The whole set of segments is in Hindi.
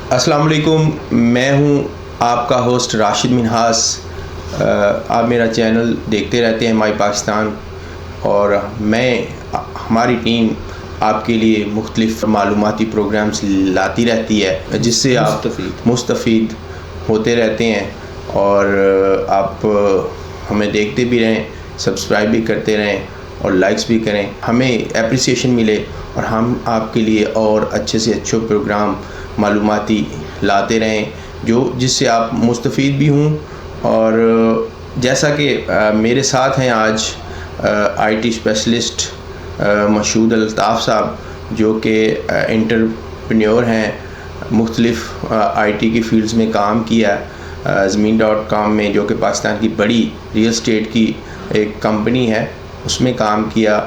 अस्सलाम वालेकुम, मैं हूं आपका होस्ट राशिद मिन्हास। आप मेरा चैनल देखते रहते हैं माई पाकिस्तान, और हमारी टीम आपके लिए मुख्तलिफ मालूमाती प्रोग्राम्स लाती रहती है जिससे आप मुस्तफ़ीद होते रहते हैं। और आप हमें देखते भी रहें, सब्सक्राइब भी करते रहें और लाइक्स भी करें, हमें एप्रिसिएशन मिले और हम आपके लिए और अच्छे से अच्छे प्रोग्राम मालूमाती लाते रहें जिससे आप मुस्तफ़ीद भी हों। और जैसा कि मेरे साथ हैं आज आईटी स्पेशलिस्ट मशहूद अल्ताफ़ साहब, जो कि एंटरप्रेन्योर हैं, मुख्तलिफ़ आईटी की फ़ील्ड्स में काम किया है। ज़मीन.com में, जो कि पाकिस्तान की बड़ी रियल एस्टेट की एक कंपनी है, उसमें काम किया।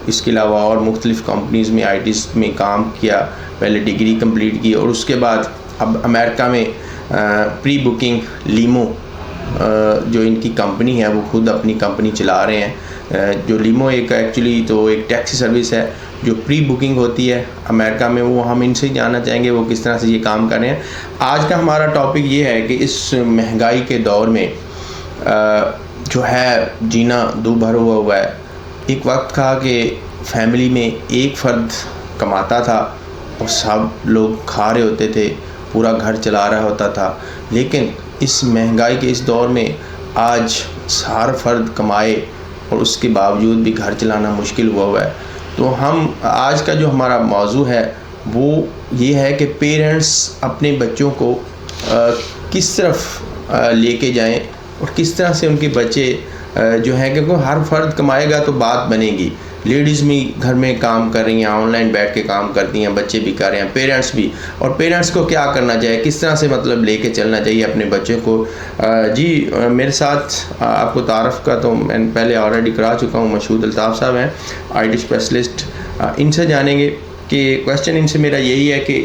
इसके अलावा और मुख्तलिफ़ कंपनीज़ में आईटी में काम किया, पहले डिग्री कंप्लीट की और उसके बाद अब अमेरिका में प्री बुकिंग लीमो जो इनकी कंपनी है, वो खुद अपनी कंपनी चला रहे हैं। जो लीमो एक्चुअली तो एक टैक्सी सर्विस है जो प्री बुकिंग होती है अमेरिका में, वो हम इनसे ही जानना चाहेंगे वो किस तरह से ये काम कर रहे हैं। आज का हमारा टॉपिक ये है कि इस महंगाई के दौर में जो है जीना दूभर हुआ है। एक वक्त था कि फैमिली में एक फ़र्द कमाता था और सब लोग खा रहे होते थे, पूरा घर चला रहा होता था। लेकिन इस महंगाई के इस दौर में आज हर फर्द कमाए और उसके बावजूद भी घर चलाना मुश्किल हुआ है। तो हम आज का जो हमारा मौजू है वो ये है कि पेरेंट्स अपने बच्चों को किस तरफ लेके जाएं और किस तरह से उनके बच्चे जो है, क्योंकि हर फर्द कमाएगा तो बात बनेगी। लेडीज़ भी घर में काम कर रही हैं, ऑनलाइन बैठ के काम करती हैं, बच्चे भी कर रहे हैं, पेरेंट्स भी। और पेरेंट्स को क्या करना चाहिए, किस तरह से मतलब लेके चलना चाहिए अपने बच्चों को। मेरे साथ आपको तारफ़ का तो मैं पहले ऑलरेडी करा चुका हूँ, मशहूद अल्ताफ़ साहब हैं, आईटी स्पेशलिस्ट। इनसे जानेंगे कि क्वेश्चन इनसे मेरा यही है कि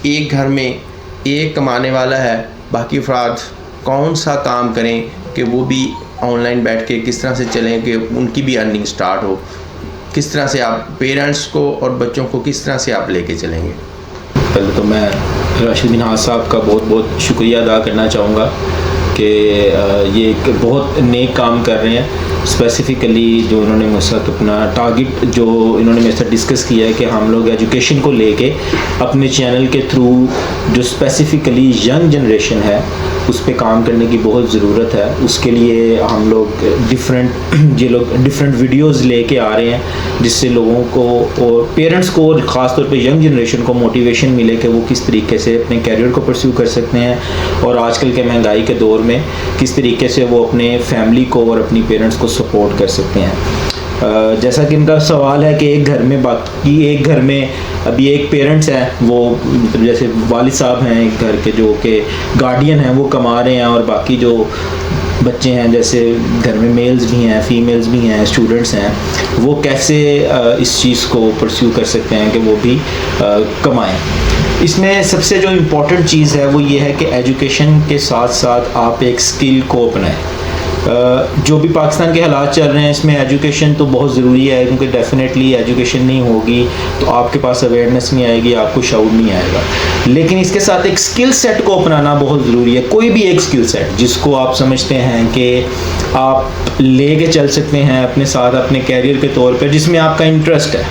एक घर में एक कमाने वाला है, बाकी अफराद कौन सा काम करें कि वो भी ऑनलाइन बैठ के किस तरह से चलें कि उनकी भी अर्निंग स्टार्ट हो। किस तरह से आप पेरेंट्स को और बच्चों को किस तरह से आप लेके चलेंगे? पहले तो मैं राशिद मिन्हास साहब का बहुत बहुत शुक्रिया अदा करना चाहूँगा कि ये एक बहुत नेक काम कर रहे हैं। स्पेसिफ़िकली जो उन्होंने मेरे साथ अपना टारगेट जो इन्होंने मेरे साथ डिस्कस किया है कि हम लोग एजुकेशन को लेके अपने चैनल के थ्रू जो स्पेसिफ़िकली यंग जनरेशन है उस पे काम करने की बहुत ज़रूरत है। उसके लिए हम लोग डिफरेंट वीडियोस लेके आ रहे हैं जिससे लोगों को और पेरेंट्स को और ख़ास तौर पे यंग जनरेशन को मोटिवेशन मिले कि वो किस तरीके से अपने कैरियर को परस्यू कर सकते हैं और आजकल के महंगाई के दौर में किस तरीके से वो अपने फैमिली को और अपनी पेरेंट्स को सपोर्ट कर सकते हैं। जैसा कि इनका सवाल है कि एक घर में अभी एक पेरेंट्स हैं, वो मतलब जैसे वालिद साहब हैं एक घर के जो कि गार्डियन हैं, वो कमा रहे हैं और बाकी जो बच्चे हैं जैसे घर में मेल्स भी हैं, फीमेल्स भी हैं, स्टूडेंट्स हैं, वो कैसे इस चीज़ को परस्यू कर सकते हैं कि वो भी कमाएं। इसमें सबसे जो इम्पोर्टेंट चीज़ है वो ये है कि एजुकेशन के साथ साथ आप एक स्किल को अपनाएं। जो भी पाकिस्तान के हालात चल रहे हैं इसमें एजुकेशन तो बहुत ज़रूरी है, क्योंकि डेफिनेटली एजुकेशन नहीं होगी तो आपके पास अवेयरनेस नहीं आएगी, आपको शऊर नहीं आएगा। लेकिन इसके साथ एक स्किल सेट को अपनाना बहुत ज़रूरी है। कोई भी एक स्किल सेट जिसको आप समझते हैं कि आप ले के चल सकते हैं अपने साथ अपने कैरियर के तौर पर, जिसमें आपका इंटरेस्ट है,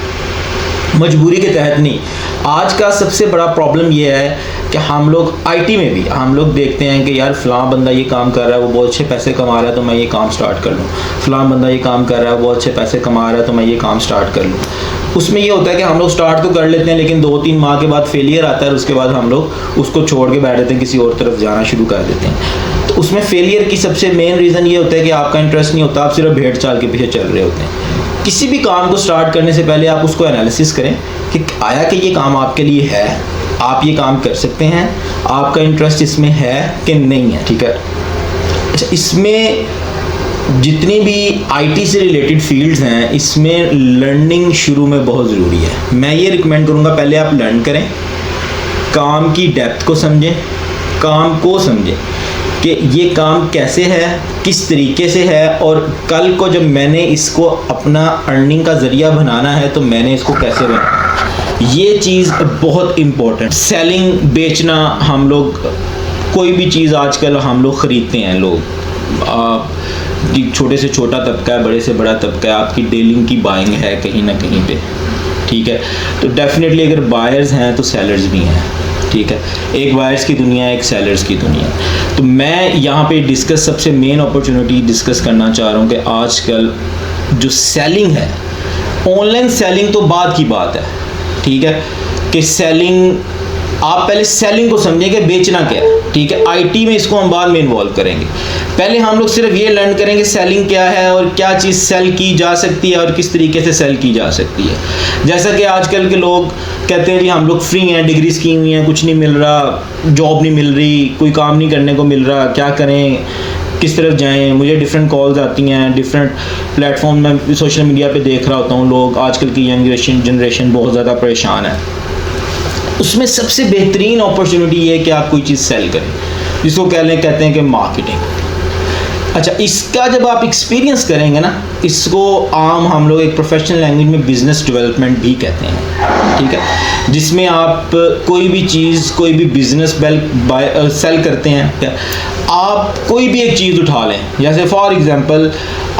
मजबूरी के तहत नहीं। आज का सबसे बड़ा प्रॉब्लम ये है कि हम लोग आईटी में भी हम लोग देखते हैं कि यार फ़लाँ बंदा ये काम कर रहा है, वो बहुत अच्छे पैसे कमा रहा है तो मैं ये काम स्टार्ट कर लूँ। फ़लाँ बंदा ये काम कर रहा है, वो बहुत अच्छे पैसे कमा रहा है तो मैं ये काम स्टार्ट कर लूँ। उसमें ये होता है कि हम लोग स्टार्ट तो कर लेते हैं लेकिन 2-3 माह के बाद फेलियर आता है और उसके बाद हम लोग उसको छोड़ के बैठ देते हैं, किसी और तरफ जाना शुरू कर देते हैं। तो उसमें फेलियर की सबसे मेन रीज़न ये होता है कि आपका इंटरेस्ट नहीं होता, आप सिर्फ भेड़ चाल के पीछे चल रहे होते हैं। किसी भी काम को स्टार्ट करने से पहले आप उसको एनालिसिस करें कि आया कि ये काम आपके लिए है, आप ये काम कर सकते हैं, आपका इंटरेस्ट इसमें है कि नहीं है। ठीक है, अच्छा, इसमें जितनी भी आईटी से रिलेटेड फील्ड्स हैं इसमें लर्निंग शुरू में बहुत ज़रूरी है। मैं ये रिकमेंड करूँगा पहले आप लर्न करें, काम की डेप्थ को समझें, काम को समझें कि ये काम कैसे है, किस तरीके से है, और कल को जब मैंने इसको अपना अर्निंग का ज़रिया बनाना है तो मैंने इसको कैसे बनाना है। ये चीज़ बहुत इम्पोर्टेंट। सेलिंग, बेचना, हम लोग कोई भी चीज़ आजकल हम लोग ख़रीदते हैं, लोग छोटे से छोटा तबका है, बड़े से बड़ा तबका है, आपकी डीलिंग की बाइंग है कहीं ना कहीं पे, ठीक है। तो डेफिनेटली अगर बायर्स हैं तो सेलर्स भी हैं, ठीक है। एक बायर्स की दुनिया है, एक सेलर्स की दुनिया है। तो मैं यहाँ पे डिस्कस, सबसे मेन अपॉर्चुनिटी डिस्कस करना चाह रहा हूँ कि आजकल जो सेलिंग है, ऑनलाइन सेलिंग तो बाद की बात है, ठीक है, कि सेलिंग, आप पहले सेलिंग को समझें कि बेचना क्या है, ठीक है। आईटी में इसको हम बाद में इन्वॉल्व करेंगे। पहले हम लोग सिर्फ ये लर्न करेंगे सेलिंग क्या है और क्या चीज़ सेल की जा सकती है और किस तरीके से सेल की जा सकती है। जैसा कि आजकल के लोग कहते हैं जी हम लोग फ्री हैं, डिग्रीज की हुई हैं, कुछ नहीं मिल रहा, जॉब नहीं मिल रही, कोई काम नहीं करने को मिल रहा, क्या करें, किस तरफ जाएं। मुझे डिफरेंट कॉल्स आती हैं, डिफरेंट प्लेटफॉर्म में सोशल मीडिया पे देख रहा होता हूँ, लोग आजकल की यंग जनरेशन बहुत ज़्यादा परेशान है। उसमें सबसे बेहतरीन अपॉर्चुनिटी ये है कि आप कोई चीज़ सेल करें, जिसको कहते हैं कि मार्केटिंग। अच्छा, इसका जब आप एक्सपीरियंस करेंगे ना, इसको आम हम लोग एक प्रोफेशनल लैंग्वेज में बिज़नेस डेवलपमेंट भी कहते हैं, ठीक है, जिसमें आप कोई भी चीज़, कोई भी बिज़नेस सेल करते हैं। क्या आप कोई भी एक चीज़ उठा लें, जैसे फॉर एग्ज़ाम्पल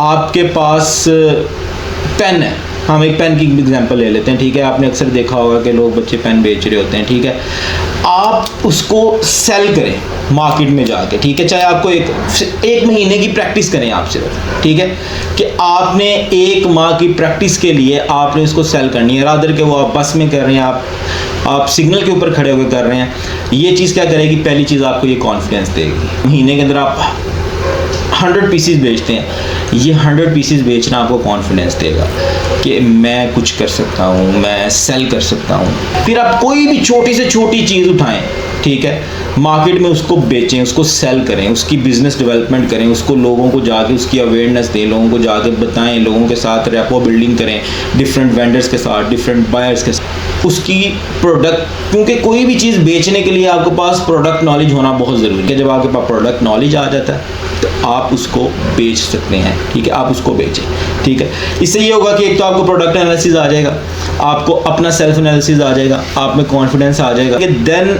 आपके पास पेन है, हम एक पेन की एग्जांपल ले लेते हैं, ठीक है। आपने अक्सर देखा होगा कि लोग, बच्चे पेन बेच रहे होते हैं, ठीक है। आप उसको सेल करें मार्केट में जाके, ठीक है, चाहे आपको एक महीने की प्रैक्टिस करें आप सिर्फ, ठीक है, कि आपने 1 माह की प्रैक्टिस के लिए आपने उसको सेल करनी है, रादर के वो आप बस में कर रहे हैं, आप सिग्नल के ऊपर खड़े होकर कर रहे हैं। ये चीज़ क्या करेगी, पहली चीज़ आपको ये कॉन्फिडेंस देगी। महीने के अंदर आप 100 पीसीस बेचते हैं, ये 100 पीसीस बेचना आपको कॉन्फिडेंस देगा कि मैं कुछ कर सकता हूँ, मैं सेल कर सकता हूँ। फिर आप कोई भी छोटी से छोटी चीज़ उठाएं, ठीक है, मार्केट में उसको बेचें, उसको सेल करें, उसकी बिज़नेस डेवलपमेंट करें, उसको लोगों को जाके उसकी अवेयरनेस दें, लोगों को जाके बताएं, लोगों के साथ रेपो बिल्डिंग करें, डिफरेंट वेंडर्स के साथ, डिफरेंट बायर्स के साथ, उसकी प्रोडक्ट, क्योंकि कोई भी चीज़ बेचने के लिए आपके पास प्रोडक्ट नॉलेज होना बहुत ज़रूरी है। जब आपके पास प्रोडक्ट नॉलेज आ जाता है तो आप उसको बेच सकते हैं, ठीक है, आप उसको बेचें, ठीक है। इससे ये होगा कि एक तो आपको प्रोडक्ट एनालिसिस आ जाएगा, आपको अपना सेल्फ एनालिसिस आ जाएगा, आप में कॉन्फिडेंस आ जाएगा। देन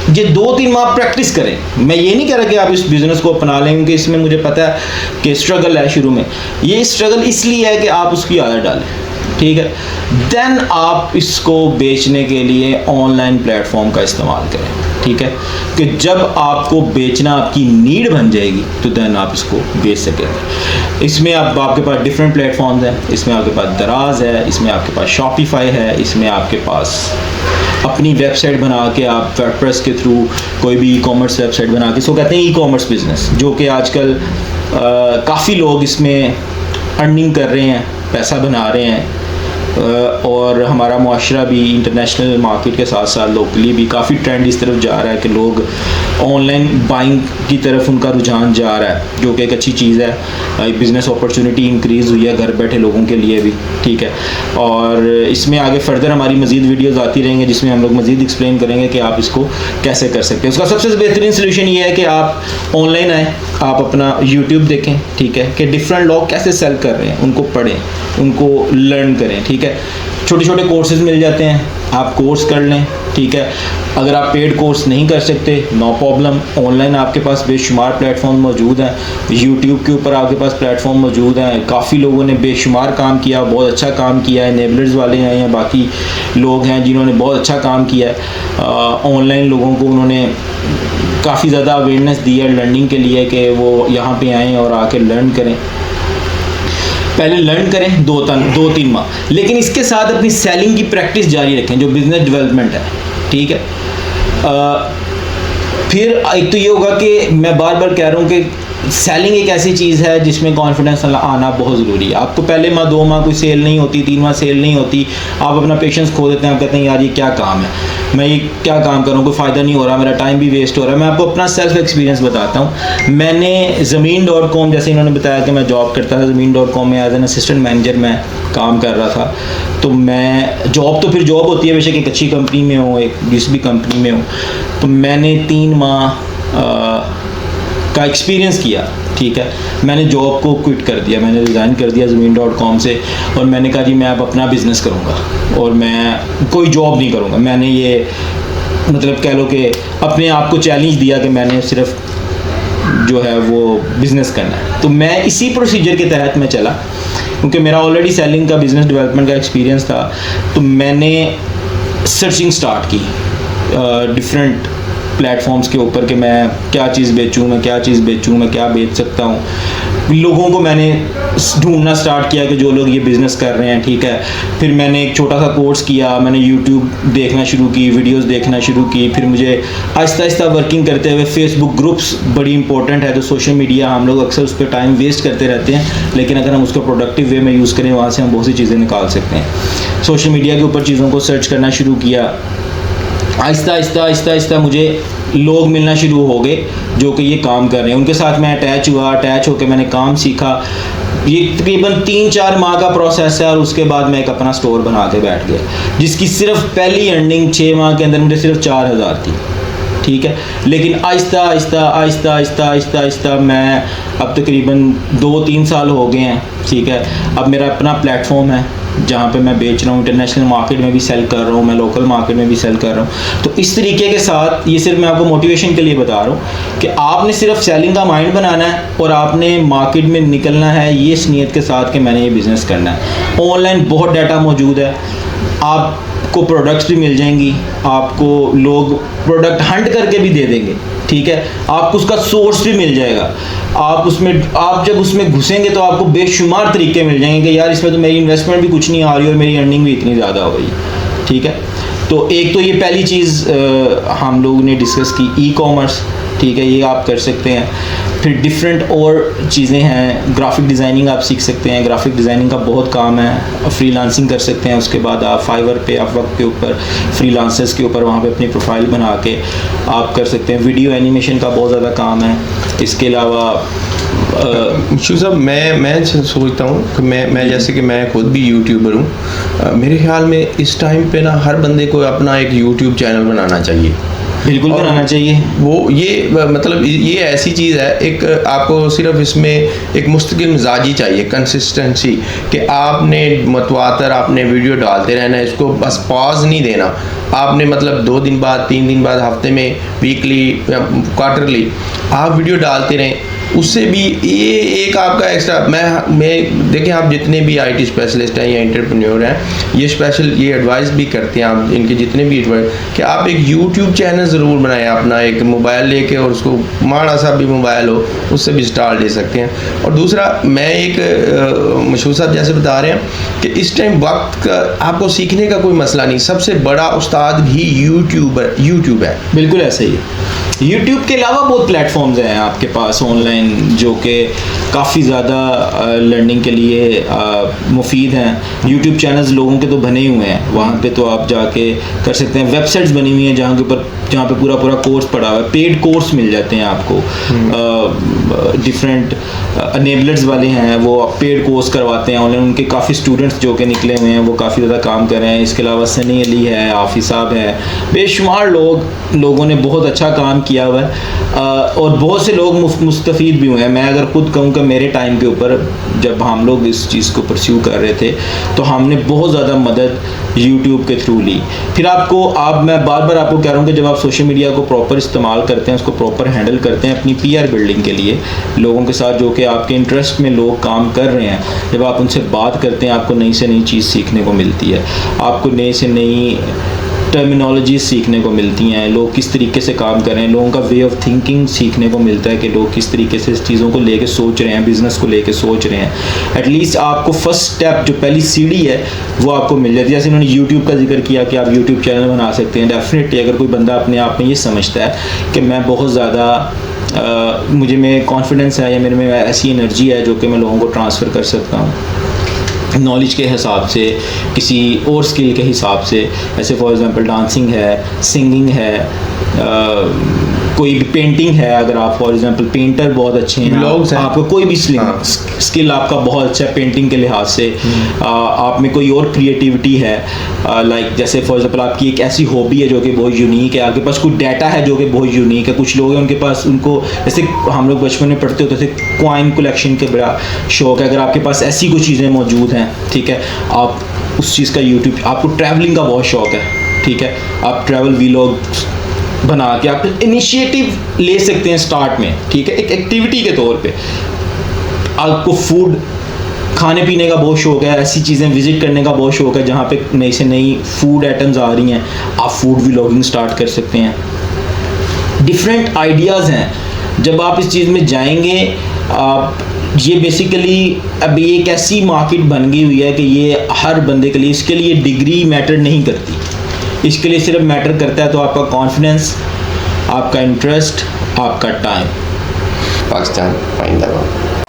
ये 2-3 माह प्रैक्टिस करें। मैं ये नहीं कह रहा कि आप इस बिज़नेस को अपना लें, क्योंकि इसमें मुझे पता है कि स्ट्रगल है शुरू में। ये स्ट्रगल इसलिए है कि आप उसकी आदत डालें, ठीक है। देन आप इसको बेचने के लिए ऑनलाइन प्लेटफॉर्म का इस्तेमाल करें, ठीक है, कि जब आपको बेचना आपकी नीड बन जाएगी तो देन आप इसको बेच सकेंगे। इसमें आपके पास डिफरेंट प्लेटफॉर्म्स हैं, इसमें आपके पास दराज है, इसमें आपके पास शॉपिफाई है, इसमें आपके पास अपनी वेबसाइट बना के आप वर्डप्रेस के थ्रू कोई भी ई कॉमर्स वेबसाइट बना के, इसको कहते हैं ई कॉमर्स बिजनेस, जो कि आजकल काफ़ी लोग इसमें अर्निंग कर रहे हैं, पैसा बना रहे हैं। और हमारा मुआशरा भी इंटरनेशनल मार्केट के साथ साथ लोकली भी काफ़ी ट्रेंड इस तरफ जा रहा है कि लोग ऑनलाइन बाइंग की तरफ उनका रुझान जा रहा है, जो कि एक अच्छी चीज़ है। बिज़नेस अपॉर्चुनिटी इंक्रीज़ हुई है घर बैठे लोगों के लिए भी, ठीक है। और इसमें आगे फर्दर हमारी मज़ीद वीडियोज़ आती रहेंगे जिसमें हम लोग मज़ीद एक्सप्लेन करेंगे कि आप इसको कैसे कर सकते हैं। उसका सबसे बेहतरीन सोल्यूशन ये है कि आप ऑनलाइन आएँ, आप अपना यूट्यूब देखें, ठीक है, कि डिफरेंट लोग कैसे सेल कर रहे हैं, उनको पढ़ें, उनको लर्न करें, ठीक है। छोटे छोटे कोर्सेज मिल जाते हैं, आप कोर्स कर लें, ठीक है। अगर आप पेड कोर्स नहीं कर सकते, नो प्रॉब्लम, ऑनलाइन आपके पास बेशुमार प्लेटफॉर्म मौजूद हैं, यूट्यूब के ऊपर आपके पास प्लेटफॉर्म मौजूद हैं। काफ़ी लोगों ने बेशुमार काम किया, बहुत अच्छा काम किया है, नेबलर्स वाले हैं या बाकी लोग हैं जिन्होंने बहुत अच्छा काम किया है। ऑनलाइन लोगों को उन्होंने काफ़ी ज़्यादा अवेयरनेस दी है लर्निंग के लिए कि वो यहाँ पे आएँ और आके लर्न करें। पहले लर्न करें 2-3 माह, लेकिन इसके साथ अपनी सेलिंग की प्रैक्टिस जारी रखें, जो बिज़नेस डेवलपमेंट है, ठीक है। फिर एक तो ये होगा कि मैं बार बार कह रहा हूँ कि सेलिंग एक ऐसी चीज़ है जिसमें कॉन्फिडेंस आना बहुत ज़रूरी है। आपको पहले माह 2 माह कोई सेल नहीं होती, 3 माह सेल नहीं होती, आप अपना पेशेंस खो देते हैं, आप कहते हैं यार ये क्या काम है, मैं ये क्या काम करूँ, कोई फ़ायदा नहीं हो रहा, मेरा टाइम भी वेस्ट हो रहा है। मैं आपको अपना सेल्फ एक्सपीरियंस बताता हूँ। मैंने ज़मीन.com, जैसे इन्होंने बताया कि मैं जॉब करता था ज़मीन.com में, एज एन असिस्टेंट मैनेजर मैं काम कर रहा था। तो मैं जॉब, तो फिर जॉब होती है बेशक एक अच्छी कंपनी में हो, एक जिस भी कंपनी में हो, तो मैंने 3 माह का एक्सपीरियंस किया, ठीक है, मैंने जॉब को क्विट कर दिया, मैंने रिज़ाइन कर दिया ज़मीन.com से, और मैंने कहा जी मैं अब अपना बिज़नेस करूँगा और मैं कोई जॉब नहीं करूँगा। मैंने ये मतलब कह लो कि अपने आप को चैलेंज दिया कि मैंने सिर्फ जो है वो बिज़नेस करना है। तो मैं इसी प्रोसीजर के तहत मैं चला, क्योंकि मेरा ऑलरेडी सेलिंग का, बिज़नेस डेवलपमेंट का एक्सपीरियंस था। तो मैंने सर्चिंग स्टार्ट की डिफरेंट प्लेटफॉर्म्स के ऊपर कि मैं क्या चीज़ बेचूं, मैं क्या चीज़ बेचूं, मैं क्या बेच सकता हूं। लोगों को मैंने ढूंढना स्टार्ट किया कि जो लोग ये बिज़नेस कर रहे हैं, ठीक है। फिर मैंने एक छोटा सा कोर्स किया, मैंने यूट्यूब देखना शुरू की, वीडियोस देखना शुरू की। फिर मुझे आहिस्ता आहिस्ता वर्किंग करते हुए, फेसबुक ग्रुप्स बड़ी इंपॉर्टेंट है, तो सोशल मीडिया हम लोग अक्सर उस पर टाइम वेस्ट करते रहते हैं, लेकिन अगर हम उसको प्रोडक्टिव वे में यूज़ करें, वहाँ से हम बहुत सी चीज़ें निकाल सकते हैं। सोशल मीडिया के ऊपर चीज़ों को सर्च करना शुरू किया। आहिस्ता आहिस्ता मुझे लोग मिलना शुरू हो गए जो कि ये काम कर रहे हैं, उनके साथ मैं अटैच हुआ। अटैच होकर मैंने काम सीखा। ये तकरीबन 3-4 माह का प्रोसेस है, और उसके बाद मैं एक अपना स्टोर बना के बैठ गया, जिसकी सिर्फ पहली अर्निंग 6 माह के अंदर मुझे सिर्फ 4000 थी, ठीक है। लेकिन आहिस्ता आहिस्ता मैं अब तकरीबन 2-3 साल हो गए हैं, ठीक है। अब मेरा अपना प्लेटफॉर्म है जहाँ पे मैं बेच रहा हूँ, इंटरनेशनल मार्केट में भी सेल कर रहा हूँ, मैं लोकल मार्केट में भी सेल कर रहा हूँ। तो इस तरीके के साथ, ये सिर्फ मैं आपको मोटिवेशन के लिए बता रहा हूँ कि आपने सिर्फ सेलिंग का माइंड बनाना है और आपने मार्केट में निकलना है ये इस नीयत के साथ कि मैंने ये बिज़नेस करना है। ऑनलाइन बहुत डाटा मौजूद है, आपको प्रोडक्ट्स भी मिल जाएंगी, आपको लोग प्रोडक्ट हंट करके भी दे देंगे, ठीक है। आपको उसका सोर्स भी मिल जाएगा। आप जब उसमें घुसेंगे तो आपको बेशुमार तरीके मिल जाएंगे कि यार इसमें तो मेरी इन्वेस्टमेंट भी कुछ नहीं आ रही और मेरी अर्निंग भी इतनी ज़्यादा हो रही, ठीक है। तो एक तो ये पहली चीज़ हम लोगों ने डिस्कस की, ई कॉमर्स, ठीक है, ये आप कर सकते हैं। फिर डिफरेंट और चीज़ें हैं, ग्राफिक डिज़ाइनिंग आप सीख सकते हैं, ग्राफिक डिज़ाइनिंग का बहुत काम है, फ्रीलांसिंग कर सकते हैं। उसके बाद आप फाइवर पे, अपवर्क के ऊपर, फ्रीलांसर्स के ऊपर वहाँ पे अपनी प्रोफाइल बना के आप कर सकते हैं। वीडियो एनिमेशन का बहुत ज़्यादा काम है। इसके अलावा शू साहब, मैं सोचता हूँ कि मैं जैसे कि मैं खुद भी यूट्यूबर हूँ, मेरे ख्याल में इस टाइम पे ना हर बंदे को अपना एक यूट्यूब चैनल बनाना चाहिए। बिल्कुल बनाना चाहिए। वो ये मतलब ये ऐसी चीज़ है, एक आपको सिर्फ इसमें एक मुस्तकिल मिजाजी चाहिए, कंसिस्टेंसी, कि आपने मतवातर आपने वीडियो डालते रहना है, इसको बस पॉज नहीं देना। आपने मतलब 2 दिन बाद, 3 दिन बाद, हफ्ते में, वीकली, क्वार्टरली आप वीडियो डालते रहें। उससे भी ये एक आपका एक्स्ट्रा, मैं देखिए, आप जितने भी आईटी स्पेशलिस्ट हैं या एंटरप्रेन्योर हैं, ये स्पेशल ये एडवाइस भी करते हैं आप, इनके जितने भी एडवाइस, कि आप एक यूट्यूब चैनल ज़रूर बनाएं अपना, एक मोबाइल लेके, और उसको माड़ा सा भी मोबाइल हो उससे भी स्टार्ट दे सकते हैं। और दूसरा, मैं एक मशहूर साहब जैसे बता रहे हैं कि इस टाइम वक्त का आपको सीखने का कोई मसला नहीं, सबसे बड़ा उस्ताद भी यूट्यूब है। बिल्कुल ऐसे ही है। यूट्यूब के अलावा बहुत प्लेटफॉर्म्स हैं आपके पास ऑनलाइन जो कि काफ़ी ज़्यादा लर्निंग के लिए मुफीद हैं। यूट्यूब चैनल्स लोगों के तो बने हुए हैं, वहाँ पे तो आप जाके कर सकते हैं। वेबसाइट्स बनी हुई हैं जहाँ पे पूरा कोर्स पड़ा हुआ है, पेड कोर्स मिल जाते हैं आपको। डिफरेंट अनेबलर्स वाले हैं, वो पेड कोर्स करवाते हैं ऑनलाइन। उनके काफ़ी स्टूडेंट्स जो कि निकले हुए हैं वो काफ़ी ज़्यादा काम कर रहे हैं। इसके अलावा सनी अली है, हाफिज़ साहब है, बेशुमार लोगों ने बहुत अच्छा काम किया हुआ है, और बहुत से लोग मुस्तफ़ीद भी हुए हैं। मैं अगर खुद कहूँ कि मेरे टाइम के ऊपर जब हम लोग इस चीज़ को परस्यू कर रहे थे तो हमने बहुत ज़्यादा मदद यूट्यूब के थ्रू ली। फिर मैं बार बार आपको कह रहा हूँ कि जब आप सोशल मीडिया को प्रॉपर इस्तेमाल करते हैं, उसको प्रॉपर हैंडल करते हैं अपनी पीआर बिल्डिंग के लिए, लोगों के साथ जो कि आपके इंटरेस्ट में लोग काम कर रहे हैं, जब आप उनसे बात करते हैं, आपको नई से नई चीज़ सीखने को मिलती है, आपको नई से नई टर्मिनोलॉजी सीखने को मिलती हैं, लोग किस तरीके से काम कर रहे हैं, लोगों का वे ऑफ थिंकिंग सीखने को मिलता है कि लोग किस तरीके से इस चीज़ों को लेके सोच रहे हैं, बिज़नेस को लेके सोच रहे हैं। एटलीस्ट आपको फर्स्ट स्टेप, जो पहली सीढ़ी है, वो आपको मिल जाती है। जैसे इन्होंने यूट्यूब का जिक्र किया कि आप यूट्यूब चैनल बना सकते हैं। डेफिनेटली अगर कोई बंदा अपने आप में ये समझता है कि मैं बहुत ज़्यादा मुझे में कॉन्फिडेंस है या मेरे में ऐसी एनर्जी है जो कि मैं लोगों को ट्रांसफ़र कर सकता हूँ नॉलेज के हिसाब से, किसी और स्किल के हिसाब से। ऐसे फॉर एग्जांपल डांसिंग है, सिंगिंग है, कोई भी पेंटिंग है, अगर आप फॉर एग्जांपल पेंटर बहुत अच्छे हैं, Blogs हैं। आपको कोई भी स्किल आपका बहुत अच्छा है पेंटिंग के लिहाज से, आप में कोई और क्रिएटिविटी है, लाइक जैसे फॉर एग्जांपल आपकी एक ऐसी हॉबी है जो कि बहुत यूनिक है, आपके पास कोई डाटा है जो कि बहुत यूनिक है, कुछ लोग हैं उनके पास, उनको जैसे हम लोग बचपन में पढ़ते होते थे कॉइन कलेक्शन के बड़ा शौक है, अगर आपके पास ऐसी कुछ चीज़ें मौजूद हैं, ठीक है, आप उस चीज़ का यूट्यूब, आपको ट्रैवलिंग का बहुत शौक है, ठीक है, आप ट्रैवल वीलॉग बना के आप इनिशिएटिव ले सकते हैं स्टार्ट में, ठीक है, एक एक्टिविटी के तौर पे। आपको फूड खाने पीने का बहुत शौक है, ऐसी चीज़ें विजिट करने का बहुत शौक है जहाँ पे नई से नई फूड आइटम्स आ रही हैं, आप फूड व्लॉगिंग स्टार्ट कर सकते हैं। डिफरेंट आइडियाज़ हैं, जब आप इस चीज़ में जाएंगे, आप ये बेसिकली अभी एक ऐसी मार्केट बन गई हुई है कि ये हर बंदे के लिए, इसके लिए डिग्री मैटर नहीं करती, इसके लिए सिर्फ मैटर करता है तो आपका कॉन्फिडेंस, आपका इंटरेस्ट, आपका टाइम। पाकिस्तान जिंदाबाद।